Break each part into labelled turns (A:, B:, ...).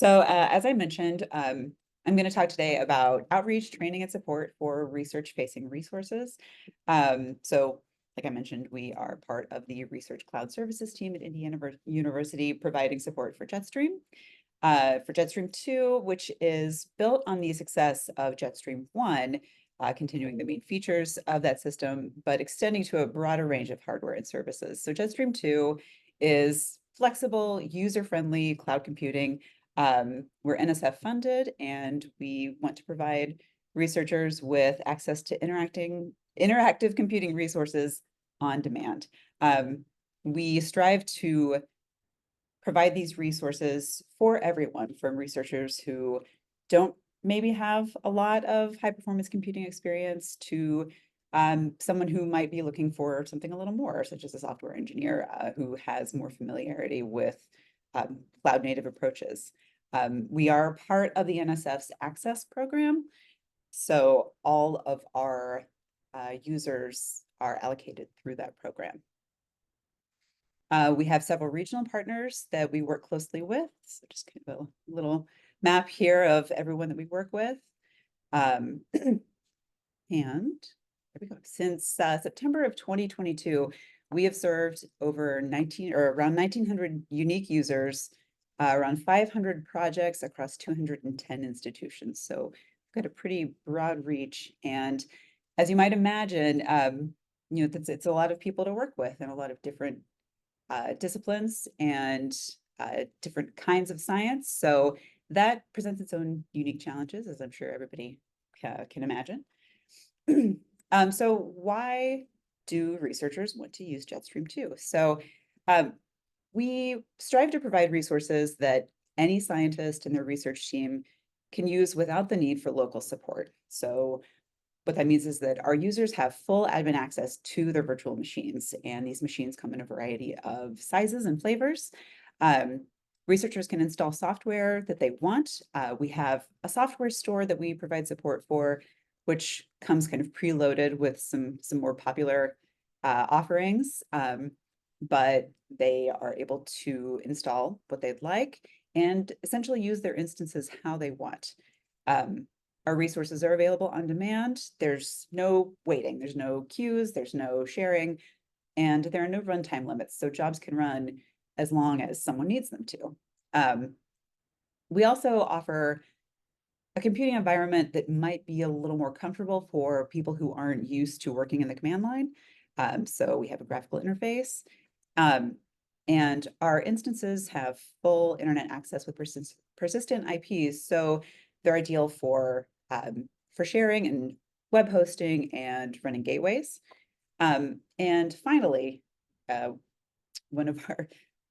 A: As I mentioned, I'm going to talk today about outreach, training, and support for research-facing resources. Like I mentioned, we are part of the Research Cloud Services team at Indiana University, providing support for Jetstream. For Jetstream2, which is built on the success of Jetstream1, continuing the main features of that system, but extending to a broader range of hardware and services. So Jetstream2 is flexible, user-friendly cloud computing. We're NSF funded, and we want to provide researchers with access to interactive computing resources on demand. We strive to provide these resources for everyone, from researchers who don't maybe have a lot of high performance computing experience to someone who might be looking for something a little more, such as a software engineer who has more familiarity with cloud native approaches. We are part of the NSF's Access program, so all of our users are allocated through that program. We have several regional partners that we work closely with. So just kind of a little map here of everyone that we work with. And there we go. Since September of 2022, we have served over around 1,900 unique users, around 500 projects across 210 institutions. So we've got a pretty broad reach. And as you might imagine, it's a lot of people to work with and a lot of different disciplines and different kinds of science. So that presents its own unique challenges, as I'm sure everybody can imagine. So why do researchers want to use Jetstream2? So we strive to provide resources that any scientist and their research team can use without the need for local support. So what that means is that our users have full admin access to their virtual machines, and these machines come in a variety of sizes and flavors. Researchers can install software that they want. We have a software store that we provide support for, which comes kind of preloaded with some more popular offerings, but they are able to install what they'd like and essentially use their instances how they want. Our resources are available on demand. There's no waiting, there's no queues, there's no sharing, and there are no runtime limits. So jobs can run as long as someone needs them to. We also offer a computing environment that might be a little more comfortable for people who aren't used to working in the command line. So we have a graphical interface. And our instances have full internet access with persistent IPs. So they're ideal for sharing and web hosting and running gateways. And finally, one of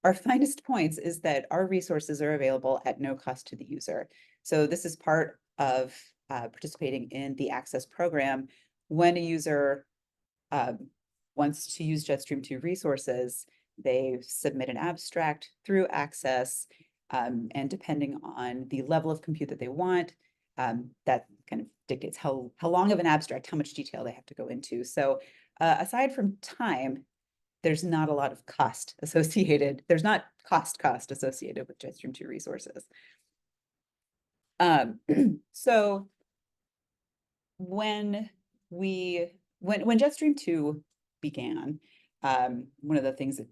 A: our finest points is that our resources are available at no cost to the user. So this is part of participating in the Access program. When a user wants to use Jetstream2 resources, they submit an abstract through Access, and depending on the level of compute that they want, that kind of dictates how long of an abstract, how much detail they have to go into. So aside from time, there's not a lot of cost associated. There's not cost associated with Jetstream2 resources. So when Jetstream2 began, one of the things that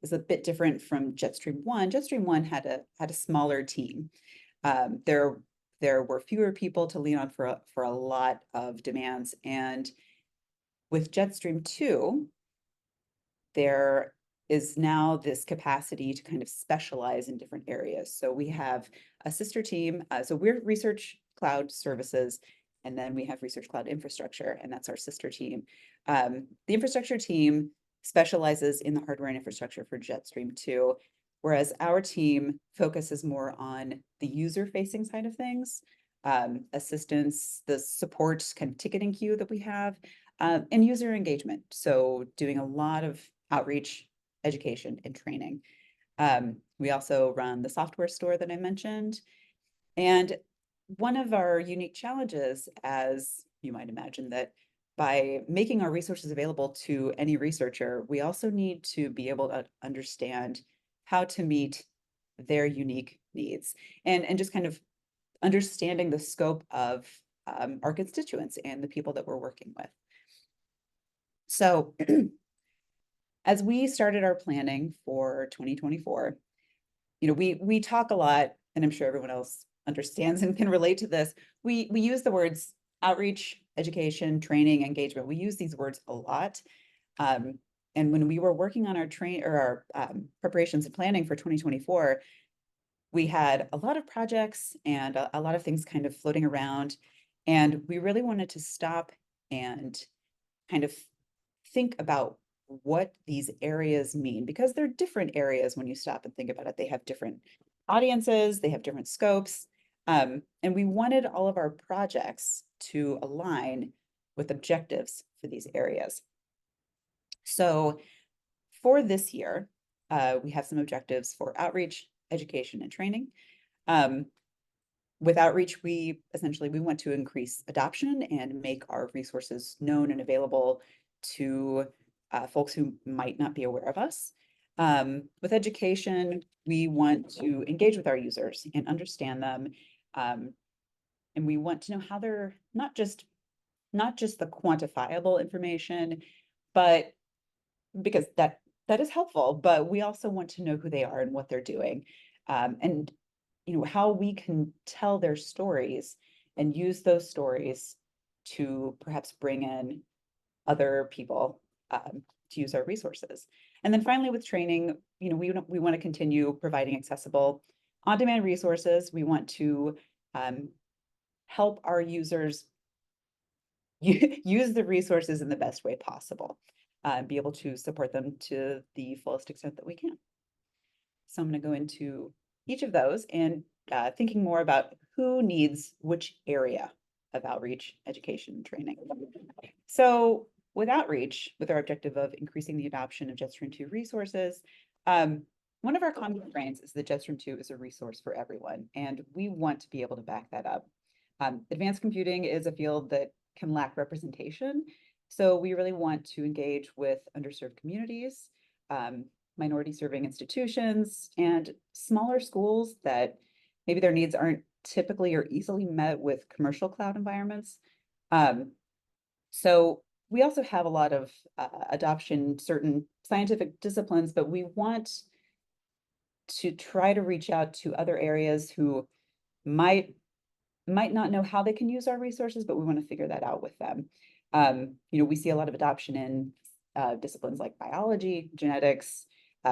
A: is a bit different from Jetstream1. Jetstream1 had a smaller team. There were fewer people to lean on for a lot of demands, and with Jetstream2, there is now this capacity to kind of specialize in different areas. So we have a sister team. So we're Research Cloud Services, and then we have Research Cloud Infrastructure, and that's our sister team. The infrastructure team specializes in the hardware and infrastructure for Jetstream2, whereas our team focuses more on the user-facing side of things, assistance, the support kind of ticketing queue that we have, and user engagement. So doing a lot of outreach, education, and training. We also run the software store that I mentioned. And one of our unique challenges, as you might imagine, that by making our resources available to any researcher, we also need to be able to understand how to meet their unique needs, and just kind of understanding the scope of our constituents and the people that we're working with. So as we started our planning for 2024, we talk a lot, and I'm sure everyone else understands and can relate to this. We use the words outreach, education, training, engagement. We use these words a lot. And when we were working on our preparations and planning for 2024, we had a lot of projects and a lot of things kind of floating around. And we really wanted to stop and kind of think about what these areas mean, because they're different areas when you stop and think about it. They have different audiences, they have different scopes. And we wanted all of our projects to align with objectives for these areas. So for this year, we have some objectives for outreach, education, and training. With outreach, we want to increase adoption and make our resources known and available to folks who might not be aware of us. With education, we want to engage with our users and understand them. And we want to know how they're not just the quantifiable information, but because that is helpful, but we also want to know who they are and what they're doing. And how we can tell their stories and use those stories to perhaps bring in other people to use our resources. And then finally, with training, we want to continue providing accessible on-demand resources. We want to help our users use the resources in the best way possible, be able to support them to the fullest extent that we can. So I'm going to go into each of those and thinking more about who needs which area of outreach, education, and training. So with outreach, with our objective of increasing the adoption of Jetstream2 resources, one of our common refrains is that Jetstream2 is a resource for everyone, and we want to be able to back that up. Advanced computing is a field that can lack representation, so we really want to engage with underserved communities, minority serving institutions, and smaller schools that maybe their needs aren't typically or easily met with commercial cloud environments. So we also have a lot of adoption, certain scientific disciplines, but we want to try to reach out to other areas who might not know how they can use our resources, but we want to figure that out with them. We see a lot of adoption in disciplines like biology, genetics,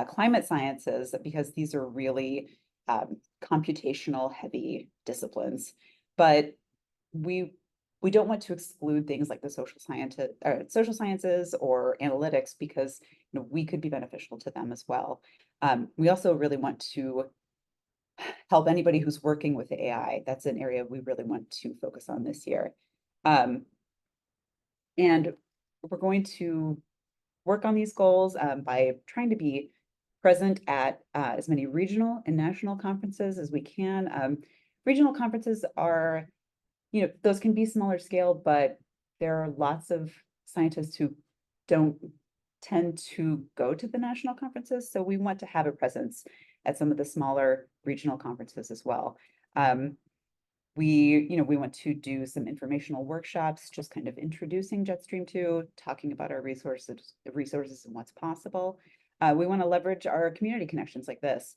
A: climate sciences, because these are really computational heavy disciplines. But we don't want to exclude things like the social sciences or analytics, because we could be beneficial to them as well. We also really want to help anybody who's working with AI. That's an area we really want to focus on this year. And we're going to work on these goals by trying to be present at as many regional and national conferences as we can. Regional conferences are, those can be smaller scale, but there are lots of scientists who don't tend to go to the national conferences. So we want to have a presence at some of the smaller regional conferences as well. We want to do some informational workshops, just kind of introducing Jetstream2, talking about our resources and what's possible. We want to leverage our community connections like this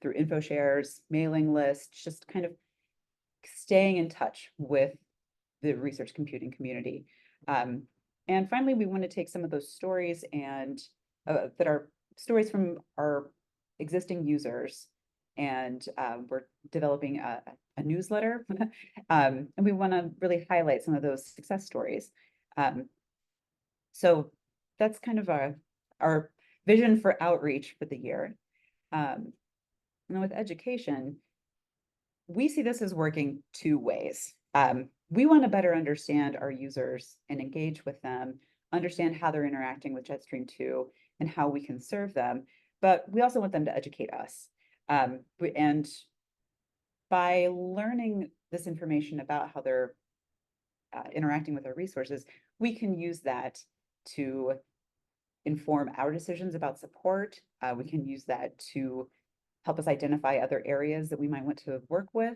A: through info shares, mailing lists, just kind of staying in touch with the research computing community. And finally, we want to take some of those stories and that are stories from our existing users, and we're developing a newsletter, and we want to really highlight some of those success stories. So that's kind of our vision for outreach for the year. And then with education, we see this as working two ways. We want to better understand our users and engage with them, understand how they're interacting with Jetstream2 and how we can serve them, but we also want them to educate us. And by learning this information about how they're interacting with our resources, we can use that to inform our decisions about support. We can use that to help us identify other areas that we might want to work with.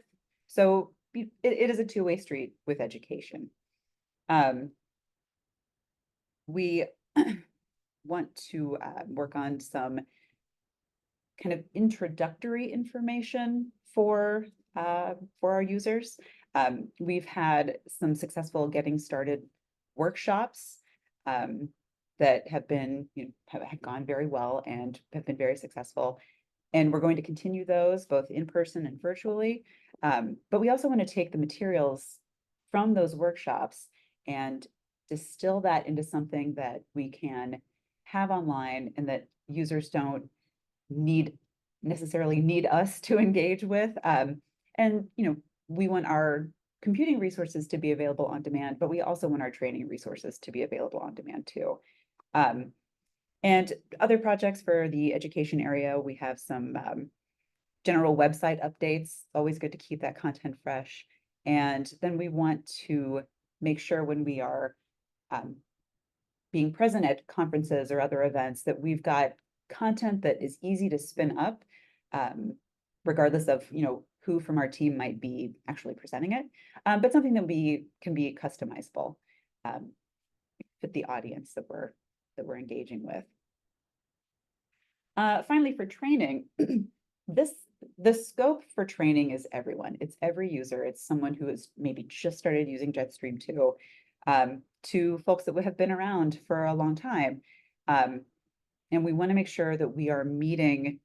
A: So it is a two-way street with education. We want to work on some kind of introductory information for our users. We've had some successful getting started workshops that have been, have gone very well and have been very successful. And we're going to continue those both in person and virtually. But we also want to take the materials from those workshops and distill that into something that we can have online and that users don't necessarily need us to engage with. And we want our computing resources to be available on demand, but we also want our training resources to be available on demand too. And other projects for the education area, we have some general website updates, always good to keep that content fresh. And then we want to make sure when we are being present at conferences or other events that we've got content that is easy to spin up, regardless of who from our team might be actually presenting it, but something that can be customizable, fit the audience that we're engaging with. Finally, for training, the scope for training is everyone. It's every user. It's someone who has maybe just started using JetStream2, to folks that have been around for a long time. And we want to make sure that we are meeting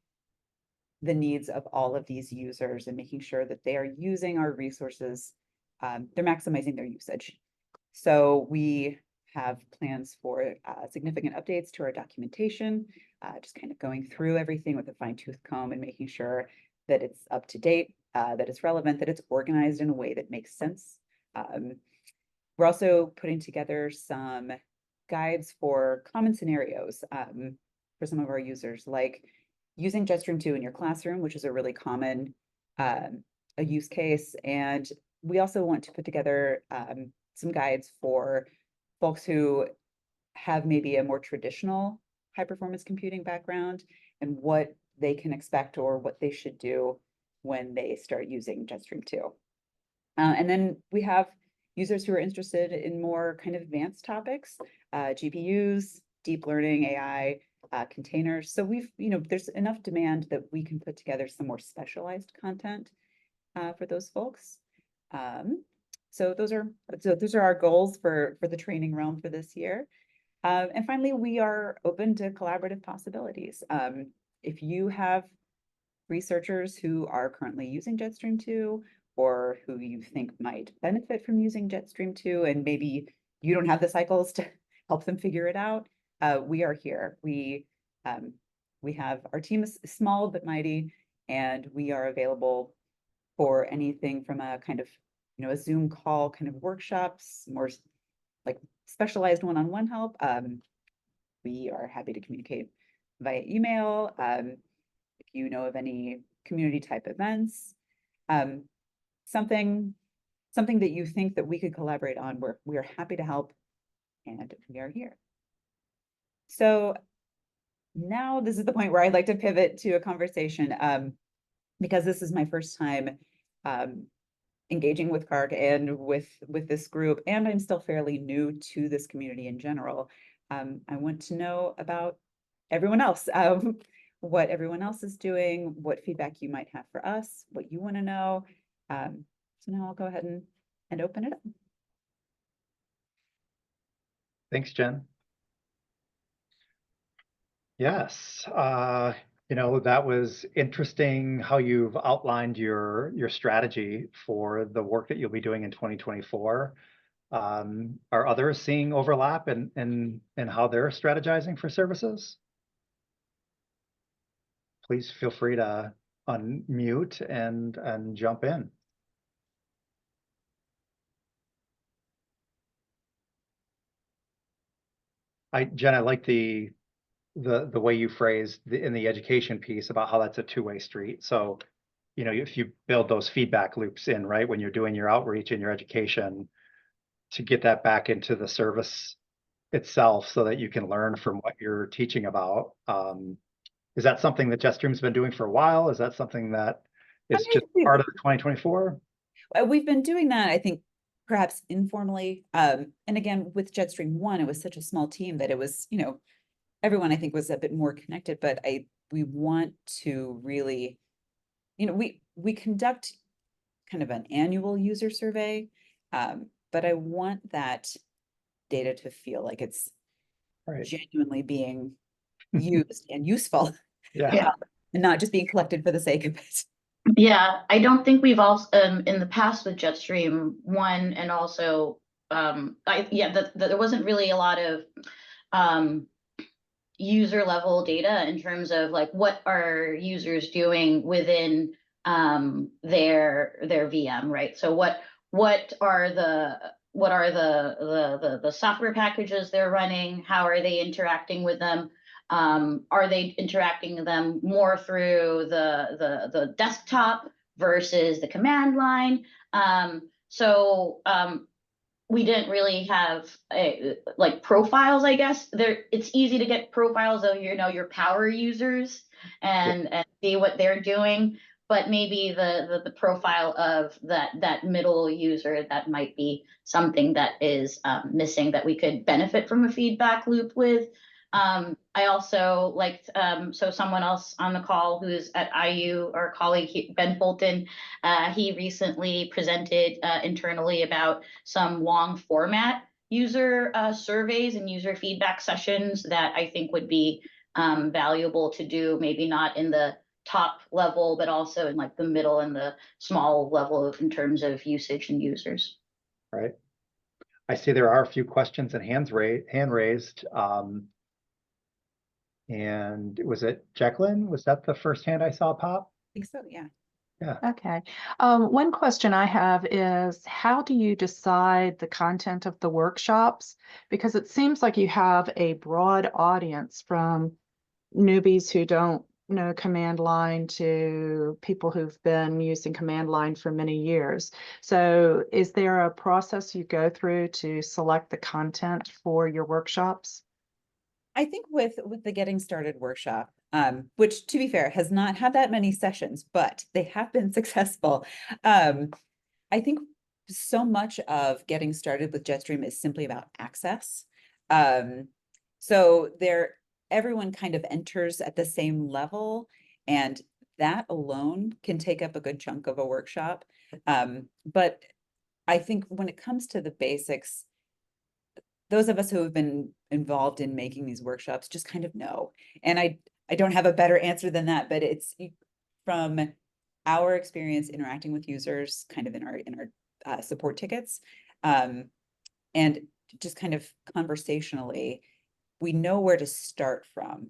A: the needs of all of these users and making sure that they are using our resources, they're maximizing their usage. So we have plans for significant updates to our documentation, just kind of going through everything with a fine-tooth comb and making sure that it's up to date, that it's relevant, that it's organized in a way that makes sense. We're also putting together some guides for common scenarios for some of our users, like using JetStream2 in your classroom, which is a really common a use case. And we also want to put together some guides for folks who have maybe a more traditional high performance computing background and what they can expect or what they should do when they start using JetStream2. And then we have users who are interested in more kind of advanced topics, GPUs, deep learning, AI, containers. So there's enough demand that we can put together some more specialized content for those folks. So those are our goals for the training realm for this year. And finally, we are open to collaborative possibilities. If you have researchers who are currently using JetStream2 or who you think might benefit from using JetStream2, and maybe you don't have the cycles to help them figure it out, we are here. We have, our team is small but mighty, and we are available for anything from a kind of, a Zoom call kind of workshops, more like specialized one-on-one help. We are happy to communicate via email. If you know of any community type events, something that you think that we could collaborate on, we are happy to help, and we are here. So now this is the point where I'd like to pivot to a conversation, because this is my first time engaging with CaRC and with this group, and I'm still fairly new to this community in general. I want to know about everyone else, what everyone else is doing, what feedback you might have for us, what you want to know. So now I'll go ahead and open it up.
B: Thanks, Jen. Yes, that was interesting how you've outlined your strategy for the work that you'll be doing in 2024. Are others seeing overlap in how they're strategizing for services? Please feel free to unmute and jump in. Jen, I like the way you phrased in the education piece about how that's a two-way street. So, if you build those feedback loops in, right, when you're doing your outreach and your education, to get that back into the service itself so that you can learn from what you're teaching about, Is that something that JetStream's been doing for a while? Is that something that
A: I
B: is
A: mean,
B: just part of the 2024?
A: we've been doing that, I think, perhaps informally. And again, with Jetstream 1, it was such a small team that it was, everyone I think was a bit more connected, but we want to really, we conduct kind of an annual user survey, but I want that data to feel like it's
B: Right.
A: genuinely being used and useful,
B: Yeah.
C: Yeah.
A: and not just being collected for the sake of it.
C: Yeah, I don't think we've also in the past with Jetstream 1 and also there wasn't really a lot of user level data in terms of like what are users doing within their VM, right? So what are the software packages they're running? How are they interacting with them? Are they interacting with them more through the desktop versus the command line? We didn't really have like profiles, I guess. It's easy to get profiles of your power users and see what they're doing, but maybe the profile of that middle user, that might be something that is missing, that we could benefit from a feedback loop with. I also liked, so someone else on the call who's at IU, our colleague Ben Fulton, he recently presented internally about some long format user surveys and user feedback sessions that I think would be valuable to do, maybe not in the top level, but also in like the middle and the small level in terms of usage and users.
B: Right. I see there are a few questions and hand raised. And was it Jacqueline? Was that the first hand I saw pop?
A: I think so, yeah.
B: Yeah.
D: Okay. One question I have is, how do you decide the content of the workshops? Because it seems like you have a broad audience, from newbies who don't know command line to people who've been using command line for many years. So is there a process you go through to select the content for your workshops?
A: I think with the Getting Started workshop, which, to be fair, has not had that many sessions, but they have been successful. I think so much of getting started with Jetstream is simply about access. So everyone kind of enters at the same level, and that alone can take up a good chunk of a workshop. But I think when it comes to the basics, those of us who have been involved in making these workshops just kind of know. And I don't have a better answer than that, but it's from our experience interacting with users kind of in our support tickets, and just kind of conversationally, we know where to start from.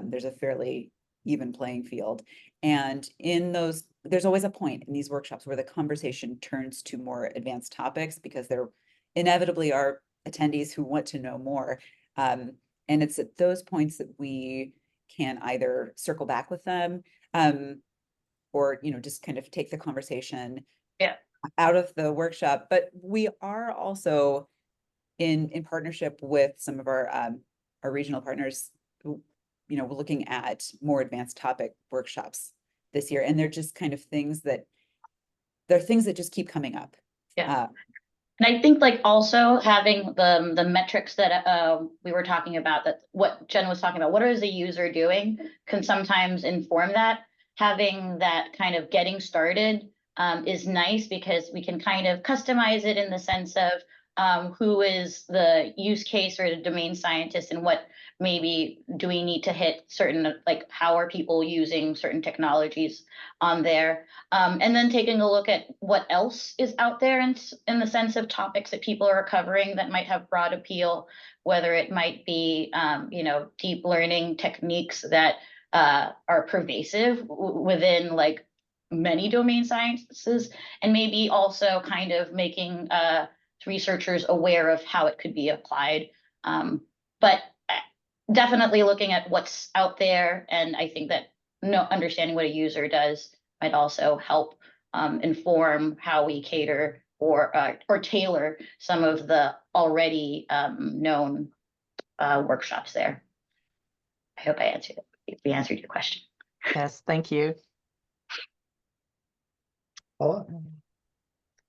A: There's a fairly even playing field. And there's always a point in these workshops where the conversation turns to more advanced topics, because there inevitably are attendees who want to know more. And it's at those points that we can either circle back with them, or, just kind of take the conversation out of the workshop. But we are also in partnership with some of our regional partners who, looking at more advanced topic workshops this year. And they're just kind of things that just keep coming up.
C: Yeah. And I think like also having the metrics that we were talking about, that what Jen was talking about, what is the user doing, can sometimes inform that. Having that kind of getting started is nice, because we can kind of customize it in the sense of who is the use case or the domain scientist, and what maybe do we need to hit certain, like how are people using certain technologies on there. And then taking a look at what else is out there in the sense of topics that people are covering that might have broad appeal, whether it might be, deep learning techniques that are pervasive within like many domain sciences, and maybe also kind of making researchers aware of how it could be applied. But definitely looking at what's out there, and I think that understanding what a user does might also help inform how we cater or tailor some of the already known workshops there. I hope I answered it. if we answered your question.
D: Yes, thank you.
B: Paula?
A: I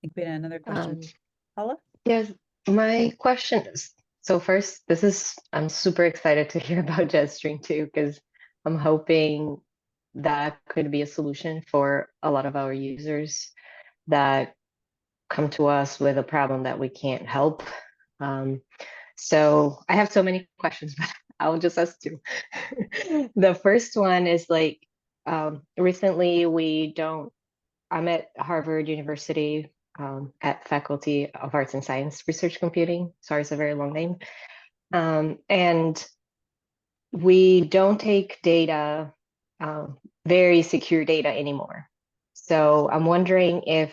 A: think we had another question. Paula?
E: Yes, my question is, so first, I'm super excited to hear about Jetstream2 because I'm hoping that could be a solution for a lot of our users that come to us with a problem that we can't help. So I have so many questions, but I'll just ask two. The first one is like, recently I'm at Harvard University at Faculty of Arts and Science Research Computing. Sorry, it's a very long name. And we don't take data, very secure data anymore. So I'm wondering if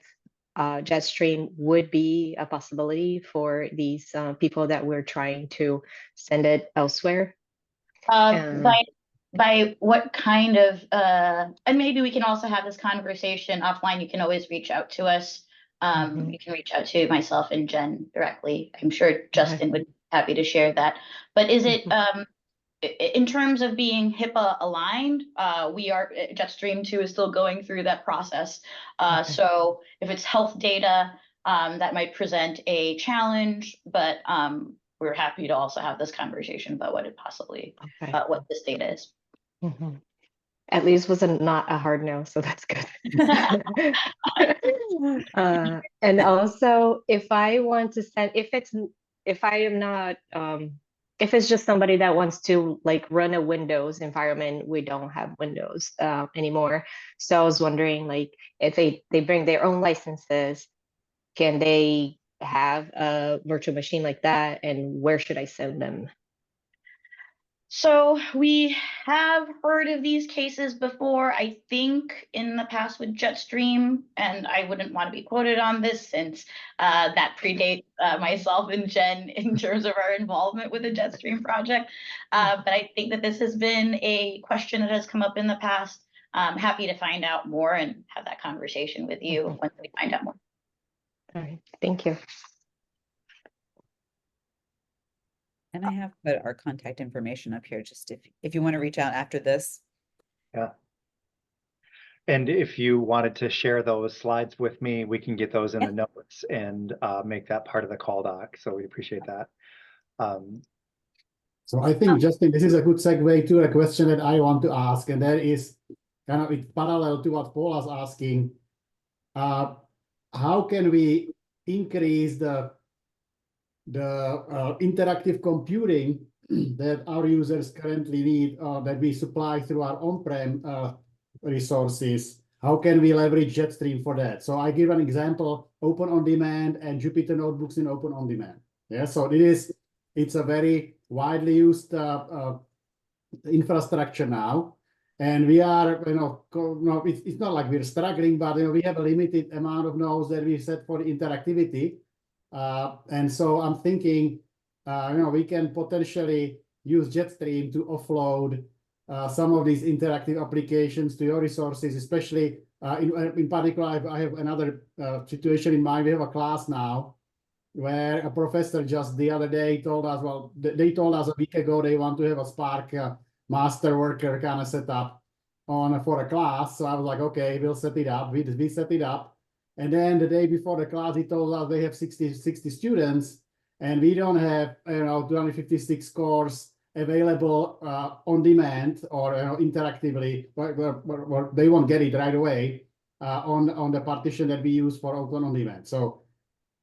E: Jetstream would be a possibility for these people that we're trying to send it elsewhere.
C: By what kind of, and maybe we can also have this conversation offline. You can always reach out to us. You can reach out to myself and Jen directly. I'm sure Justin would be happy to share that. But is it, in terms of being HIPAA aligned, Jetstream2 is still going through that process. So if it's health data, that might present a challenge, but we're happy to also have this conversation about what it possibly, what this data is.
E: At least was not a hard no, so that's good. And also, if I want to send, if it's just somebody that wants to like run a Windows environment, we don't have Windows anymore. So I was wondering, like, if they bring their own licenses, can they have a virtual machine like that, and where should I send them?
C: So we have heard of these cases before, I think in the past with Jetstream, and I wouldn't want to be quoted on this since that predates myself and Jen in terms of our involvement with the Jetstream project. But I think that this has been a question that has come up in the past. I'm happy to find out more and have that conversation with you once we find out more.
E: All right, thank you.
A: And I have put our contact information up here, just if you want to reach out after this.
B: Yeah. And if you wanted to share those slides with me, we can get those in the notes and make that part of the call doc. So we appreciate that.
F: So I think, Justin, this is a good segue to a question that I want to ask, and that is kind of in parallel to what Paula's asking. How can we increase the interactive computing that our users currently need, that we supply through our on-prem resources? How can we leverage Jetstream for that? So I give an example: Open On Demand and Jupyter Notebooks in Open On Demand. Yeah, so it's a very widely used infrastructure now, and we are, it's not like we're struggling, but we have a limited amount of nodes that we set for interactivity. And so I'm thinking, we can potentially use Jetstream to offload some of these interactive applications to your resources, especially in particular. I have another situation in mind. We have a class now where a professor just the other day told us, well, they told us a week ago they want to have a Spark master worker kind of set up for a class. So I was like, okay, we'll set it up. We set it up. And then the day before the class, he told us they have 60 students, and we don't have 256 cores available on demand or interactively. Where they won't get it right away on the partition that we use for Open On Demand. So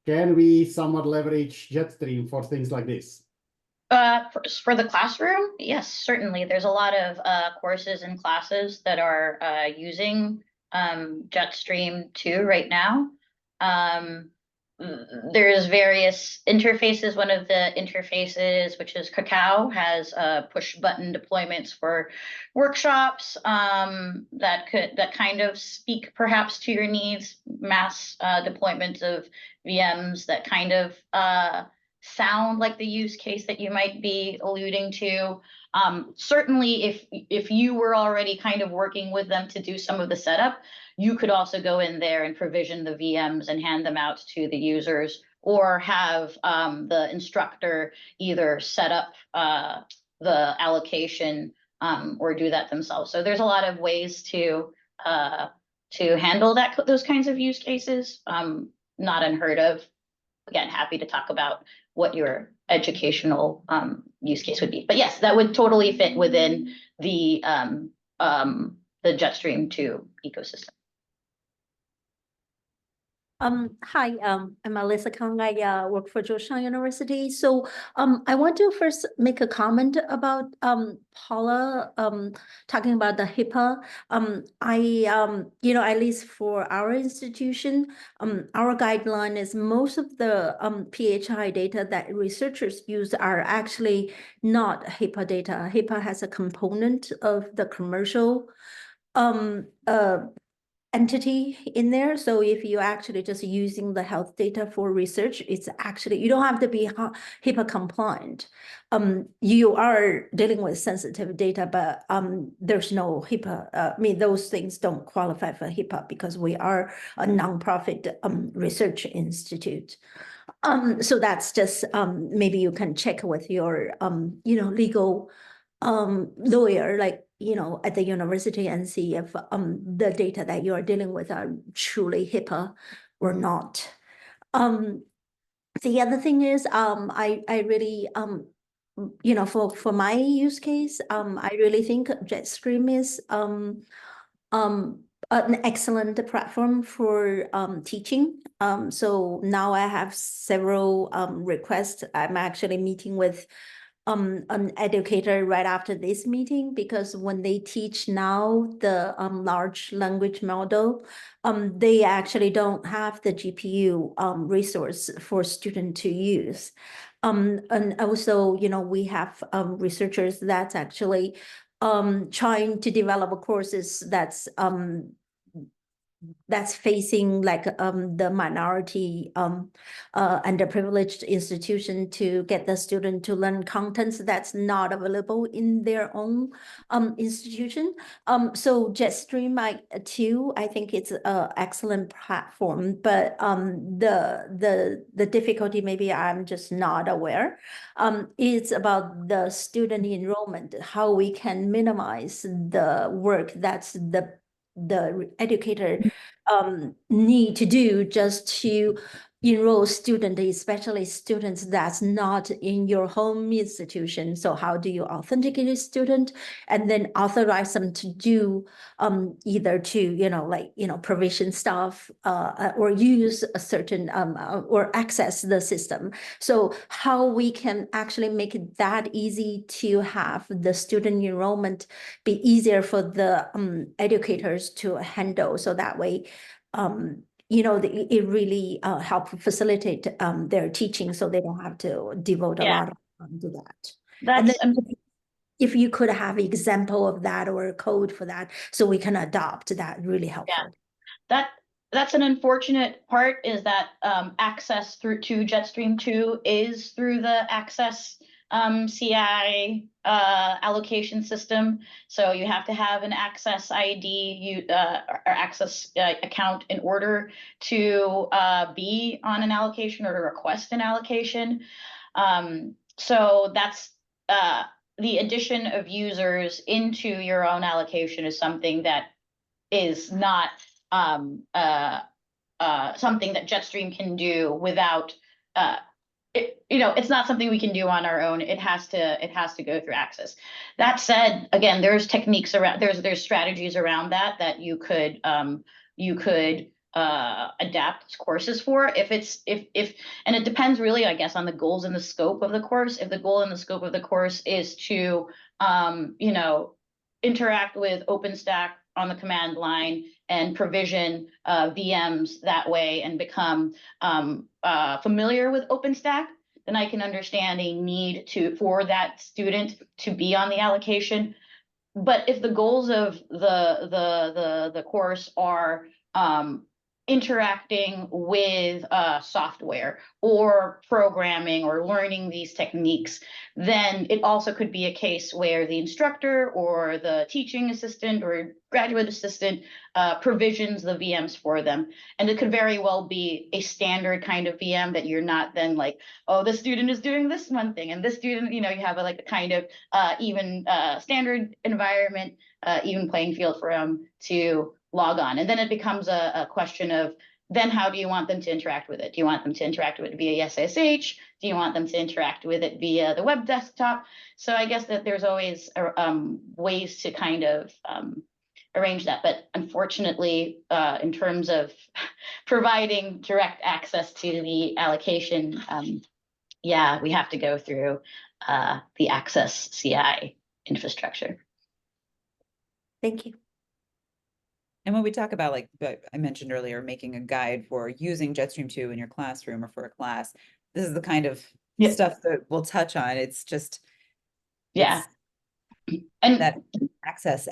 F: can we somewhat leverage Jetstream for things like this?
C: For the classroom, yes, certainly. There's a lot of courses and classes that are using Jetstream2 right now. There's various interfaces. One of the interfaces, which is Cacao, has push button deployments for workshops that kind of speak perhaps to your needs, mass deployments of VMs that kind of sound like the use case that you might be alluding to. Certainly, if you were already kind of working with them to do some of the setup, you could also go in there and provision the VMs and hand them out to the users, or have the instructor either set up the allocation or do that themselves. So there's a lot of ways to handle those kinds of use cases. Not unheard of. Again, happy to talk about what your educational use case would be. But yes, that would totally fit within the Jetstream2 ecosystem.
G: Hi, I'm Alyssa Kang. I work for Georgetown University. So I want to first make a comment about Paula talking about the HIPAA. At least for our institution, our guideline is most of the PHI data that researchers use are actually not HIPAA data. HIPAA has a component of the commercial entity in there. So if you're actually just using the health data for research, it's actually, you don't have to be HIPAA compliant. You are dealing with sensitive data, but there's no HIPAA. Those things don't qualify for HIPAA because we are a nonprofit research institute. So that's just, maybe you can check with your, legal lawyer, like, at the university and see if the data that you are dealing with are truly HIPAA or not. The other thing is, I really, for my use case, I really think Jetstream is an excellent platform for teaching. So now I have several requests. I'm actually meeting with an educator right after this meeting, because when they teach now the large language model, they actually don't have the GPU resource for student to use. And also, we have researchers that's actually trying to develop courses that's facing like the minority underprivileged institution to get the student to learn contents that's not available in their own institution. So Jetstream 2, I think it's an excellent platform, but the difficulty, maybe I'm just not aware, is about the student enrollment, how we can minimize the work that's the educator need to do just to enroll students, especially students that's not in your home institution. So how do you authenticate a student and then authorize them to do either to, provision stuff or use a certain or access the system. So how we can actually make it that easy to have the student enrollment be easier for the educators to handle. So that way, it really help facilitate their teaching, so they don't have to devote a lot of time to that. And then if you could have an example of that or a code for that, so we can adopt that, really helpful.
C: Yeah, that's an unfortunate part, is that access to Jetstream2 is through the Access CI allocation system. So you have to have an Access ID or Access account in order to be on an allocation or to request an allocation. So that's the addition of users into your own allocation is something that is not something that Jetstream can do without it's not something we can do on our own. It has to go through Access. That said, again, there's techniques around, there's strategies around that you could adapt courses for, and it depends really, I guess, on the goals and the scope of the course. If the goal and the scope of the course is to interact with OpenStack on the command line and provision VMs that way and become familiar with OpenStack, then I can understand a need for that student to be on the allocation. But if the goals of the course are interacting with software or programming or learning these techniques, then it also could be a case where the instructor or the teaching assistant or graduate assistant provisions the VMs for them. And it could very well be a standard kind of VM that you're not then like, oh, the student is doing this one thing and this student, you have like a kind of even standard environment, even playing field for them to log on. And then it becomes a question of, then how do you want them to interact with it? Do you want them to interact with it via SSH? Do you want them to interact with it via the web desktop? So I guess that there's always ways to kind of arrange that. But unfortunately, in terms of providing direct access to the allocation, yeah, we have to go through the Access CI infrastructure.
G: Thank you.
A: And when we talk about, like, I mentioned earlier, making a guide for using JetStream2 in your classroom or for a class, this is the kind of stuff that we'll touch on. It's just,
C: yeah. And
A: that access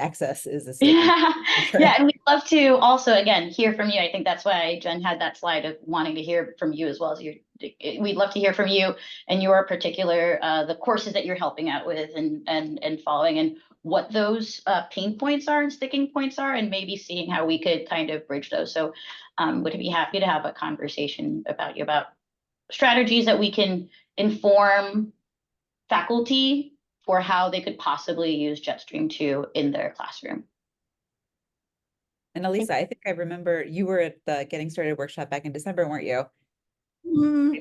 A: is a sticky.
C: Sure. Yeah, and we'd love to also, again, hear from you. I think that's why Jen had that slide of wanting to hear from you as well. We'd love to hear from you and your particular, the courses that you're helping out with and following, and what those pain points are and sticking points are, and maybe seeing how we could kind of bridge those. So would be happy to have a conversation about strategies that we can inform faculty for how they could possibly use JetStream2 in their classroom.
A: And Elisa, I think I remember you were at the Getting Started workshop back in December, weren't you?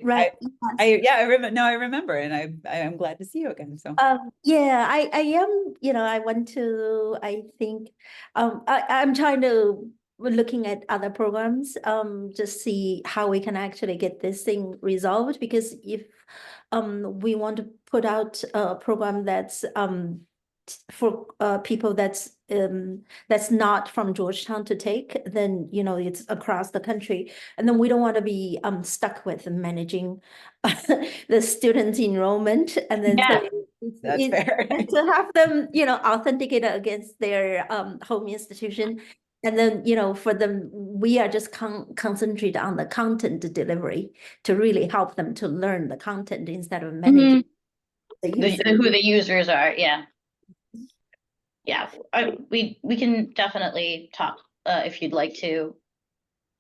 G: Right.
A: I remember. No, I remember, and I'm glad to see you again. So
G: yeah, I am. I went to. I think I'm trying to looking at other programs. Just see how we can actually get this thing resolved, because if we want to put out a program that's for people that's not from Georgetown to take, then it's across the country, and then we don't want to be stuck with managing the student enrollment, and then
A: that's fair.
G: and to have them authenticate against their home institution, and then for them we are just concentrate on the content delivery to really help them to learn the content instead of managing
C: who the users are. Yeah, we can definitely talk if you'd like to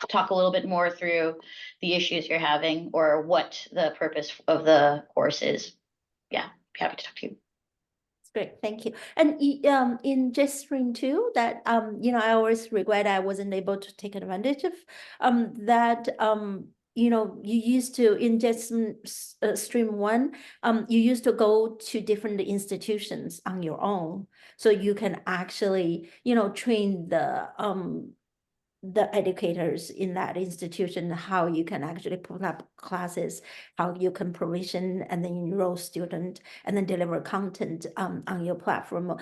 C: talk a little bit more through the issues you're having or what the purpose of the course is. Yeah, happy to talk to you.
G: That's great, thank you. And in JetStream2, that I always regret I wasn't able to take advantage of that. You used to, in JetStream1, you used to go to different institutions on your own, so you can actually train the educators in that institution how you can actually put up classes, how you can provision and then enroll student and then deliver content on your platform.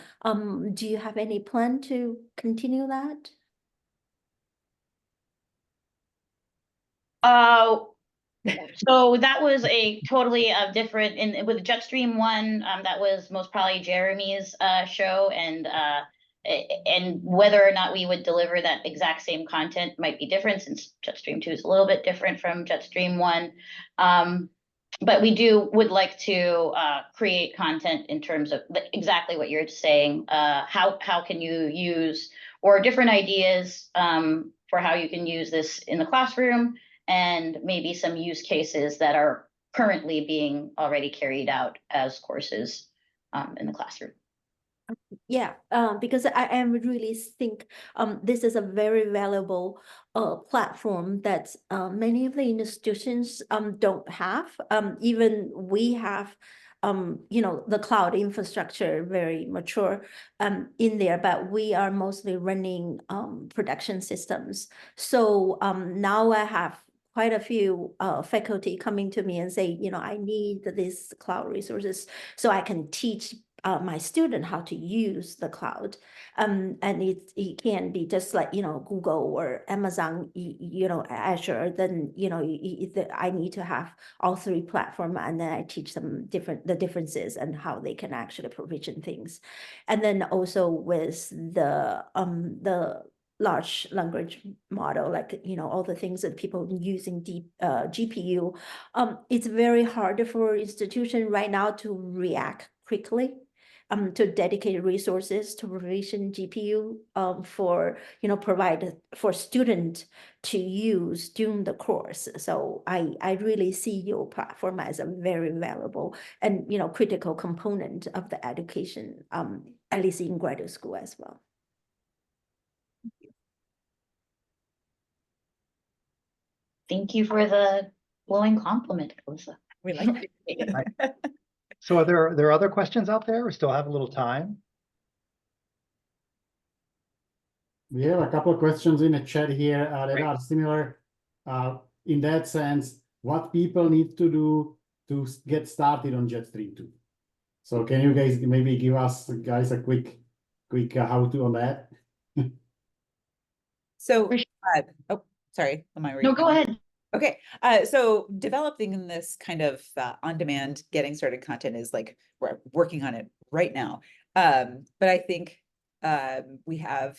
G: Do you have any plan to continue that?
C: So that was a totally different, with JetStream1, that was most probably Jeremy's show, and whether or not we would deliver that exact same content might be different, since JetStream2 is a little bit different from JetStream1. But we would like to create content in terms of exactly what you're saying. How can you use, or different ideas for how you can use this in the classroom, and maybe some use cases that are currently being already carried out as courses in the classroom.
G: Yeah, because I really think this is a very valuable platform that many of the institutions don't have. Even we have the cloud infrastructure very mature in there, but we are mostly running production systems. So now I have quite a few faculty coming to me and say, I need these cloud resources so I can teach my student how to use the cloud. And it can be just like, Google or Amazon, Azure, then, I need to have all three platforms, and then I teach them the differences and how they can actually provision things. And then also with the large language model, like, all the things that people using deep GPU, it's very hard for institution right now to react quickly, to dedicate resources to provision GPU for, provide for student to use during the course. So I really see your platform as a very valuable and, critical component of the education, at least in graduate school as well.
C: Thank you for the glowing compliment, Alyssa.
A: We like it.
B: So are there other questions out there? We still have a little time.
F: We have a couple of questions in the chat here that
B: Great.
F: are similar in that sense. What people need to do to get started on Jetstream2? So can you guys maybe give us a quick how-to on that?
A: So, oh, sorry,
C: No, go ahead.
A: Okay, so developing this kind of on-demand getting started content is like, we're working on it right now. But I think we have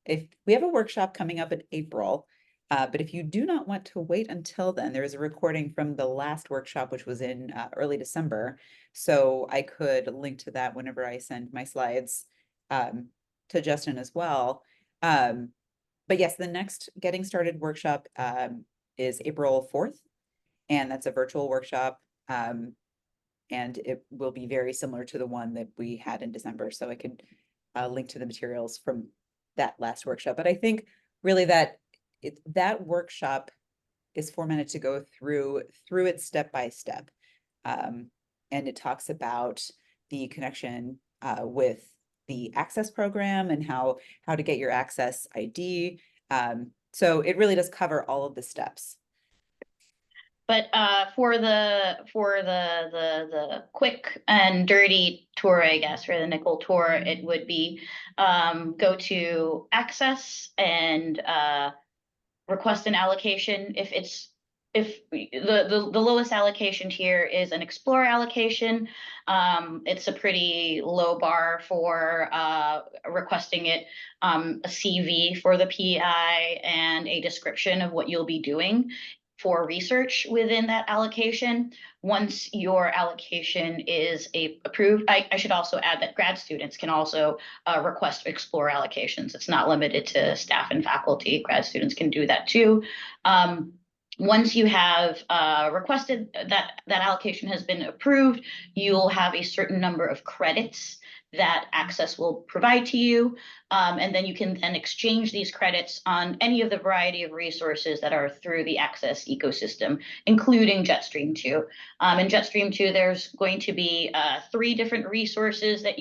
A: a workshop coming up in April, but if you do not want to wait until then, there is a recording from the last workshop, which was in early December. So I could link to that whenever I send my slides to Justin as well. But yes, the next Getting Started workshop is April 4th, and that's a virtual workshop. And it will be very similar to the one that we had in December. So I could link to the materials from that last workshop. But I think really that workshop is formatted to go through it step by step. And it talks about the connection with the access program and how to get your access ID. So it really does cover all of the steps.
C: But for the quick and dirty tour, I guess, for the nickel tour, it would be go to access and request an allocation. If the lowest allocation here is an Explorer allocation, it's a pretty low bar for requesting it, a CV for the PI and a description of what you'll be doing for research within that allocation. Once your allocation is approved, I should also add that grad students can also request Explorer allocations. It's not limited to staff and faculty. Grad students can do that too. Once you have requested that allocation has been approved, you'll have a certain number of credits that Access will provide to you. And then you can then exchange these credits on any of the variety of resources that are through the Access ecosystem, including Jetstream2. In Jetstream2, there's going to be 4 different resources that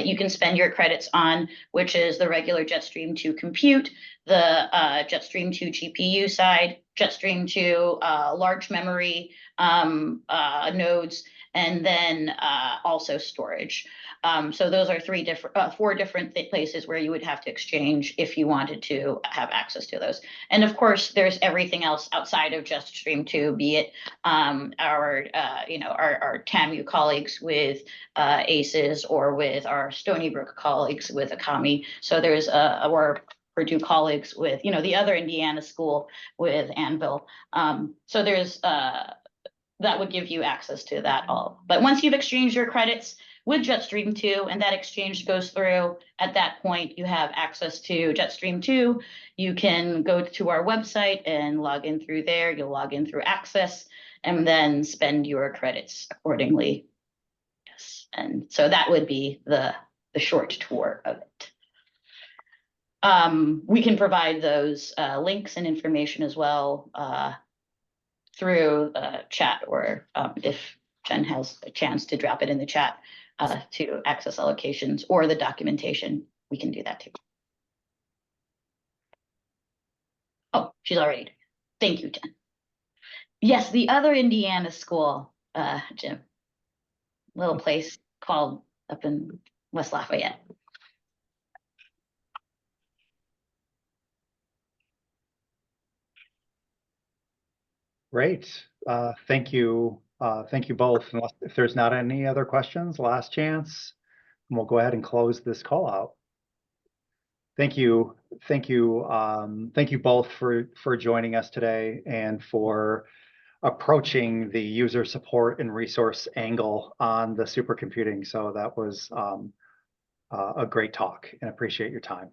C: you can spend your credits on, which is the regular Jetstream2 compute, the Jetstream2 GPU side, Jetstream2 large memory nodes, and then also storage. So those are 4 different places where you would have to exchange if you wanted to have access to those. And of course, there's everything else outside of Jetstream2, be it our TAMU colleagues with ACES or with our Stony Brook colleagues with Akami. So there's our Purdue colleagues with, the other Indiana school with Anvil. So there's that would give you access to that all. But once you've exchanged your credits with Jetstream2 and that exchange goes through, at that point you have access to Jetstream2. You can go to our website and log in through there. You'll log in through Access and then spend your credits accordingly. Yes, and so that would be the short tour of it. We can provide those links and information as well through chat, or if Jen has a chance to drop it in the chat to access allocations or the documentation, we can do that too. Oh, she's already. Thank you, Jen. Yes, the other Indiana school, Jim, little place called up in West Lafayette.
B: Great. Thank you. Thank you both. If there's not any other questions, last chance, and we'll go ahead and close this call out. Thank you. Thank you both for joining us today and for approaching the user support and resource angle on the supercomputing. So that was a great talk, and appreciate your time.